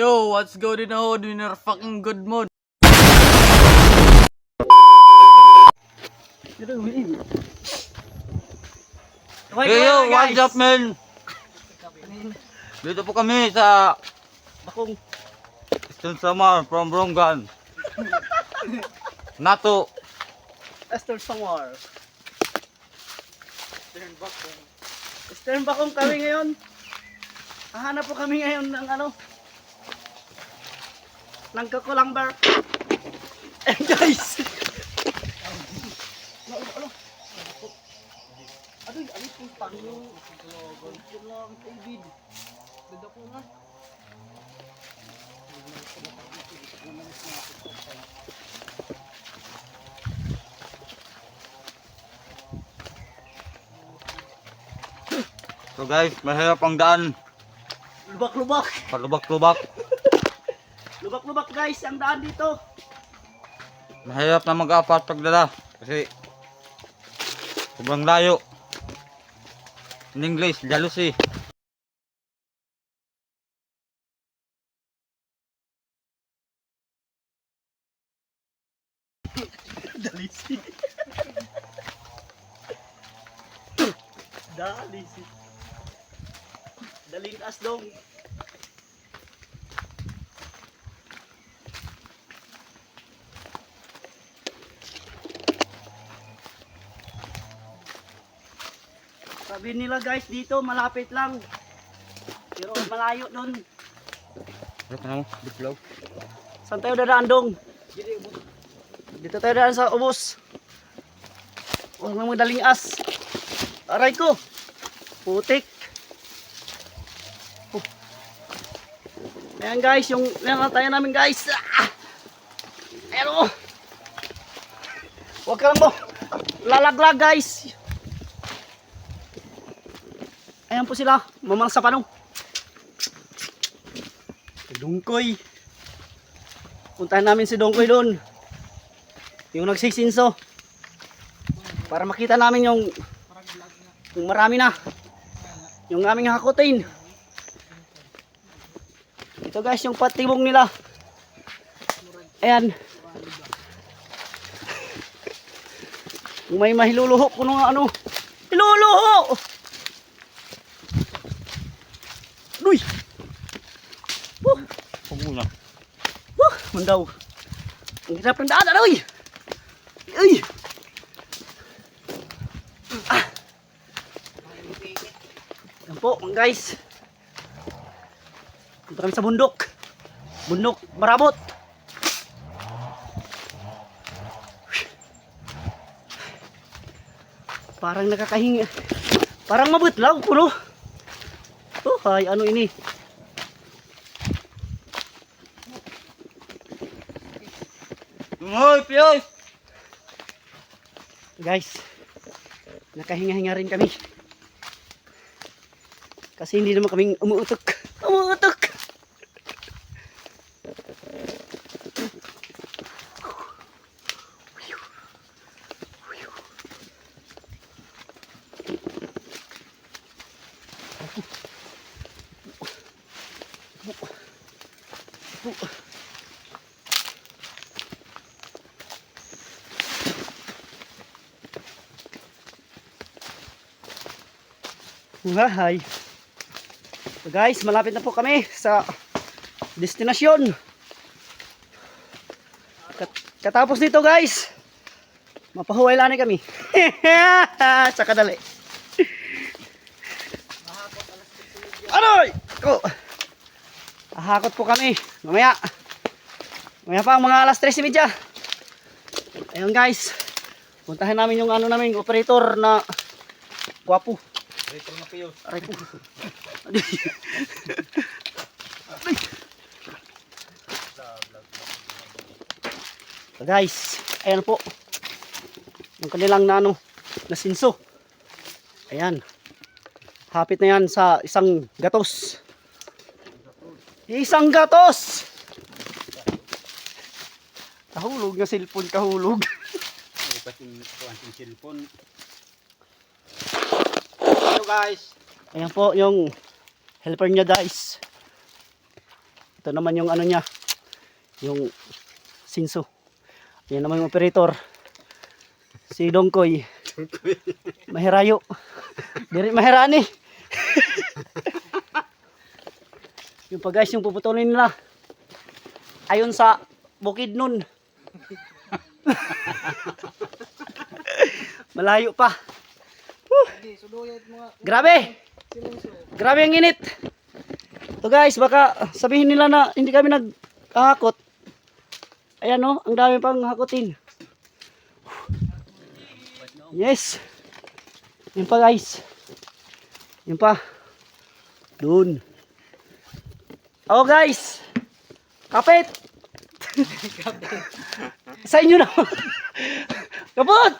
Yo, what's good in the hood in your fucking good mood? Hey yo, what's up man? Dito po kami sa Bakong Eastern Samar from Brongan. Nato. Esther Samar. Eastern Bakong kami ngayon. Hahanap po kami ngayon ng ano. Ng Kakulang Bar. Eh guys. Aduh, alis po paano? Lang David. Dada ko na. So guys, mahirap ang daan. Lubak-lubak. Palubak-lubak. Lubak-lubak guys, ang daan dito. Mahirap na mag-apat pagdala kasi sobrang layo. In English, jealousy. Dalisi. Dalisi. Dalintas dong. Sabi nila guys dito malapit lang. Pero malayo doon. Ano? Biglaw. Saan tayo dadaan dong? Dito tayo dadaan sa ubos. Huwag nang madaling as. Aray ko. Putik. Oh. Ayan guys, yung tayo namin guys. Ah! Ayan o. Huwag ka lang mo. Lalaglag guys. Ayan po sila. Mamangsa pa nung. Dungkoy. Puntahan namin si Dungkoy doon. Yung nagsisinso. Para makita namin yung marami na. Yung aming hakutin. Ito guys yung patibong nila. Ayan. Kung may mahiluluho ko nung ano. Hiluluho! Uy! Pagmula. Mandaw. Ang hirap ng daan, ano? Uy! Ah! Yan po, guys. Punta kami sa bundok. Bundok Marabot. Parang nakakahinga. Parang mabutlaw, puno. Oh, ay, ano ini? Hoy, Piyoy! Guys, nakahinga-hinga rin kami. Kasi hindi naman kaming umuutok. Umuutok! Hi. So guys, malapit na po kami sa destinasyon. Katapos nito guys, mapahuway lang kami. Sa kadali. Aroy! Ko. Ahakot po kami. Mamaya. Mamaya pa mga alas 3:30. Ayun guys. Puntahan namin yung ano namin, operator na gwapo. Rito na Piyoy. Aray po. So guys, ayan po. Yung kanilang nasinso. Ayan. Hapit na yan sa isang gatos. Isang gatos! Kahulog na cellphone, kahulog. Pating cellphone. Hello guys. Ayan po yung helper niya guys. Ito naman yung ano niya, yung sinso. Yan naman yung operator. Si Dongkoy. Mahirayo. Diri mahirani. Yung pa guys, yung puputulin nila. Ayon sa bukid nun. Malayo pa. Grabe. Grabe ang init. So guys, baka sabihin nila na hindi kami naghahakot. Ayan o, ang dami pang hakutin. Yes. Yan pa guys. Yan pa. Doon. Oh guys. Kapit. Sa inyo na. Kapot.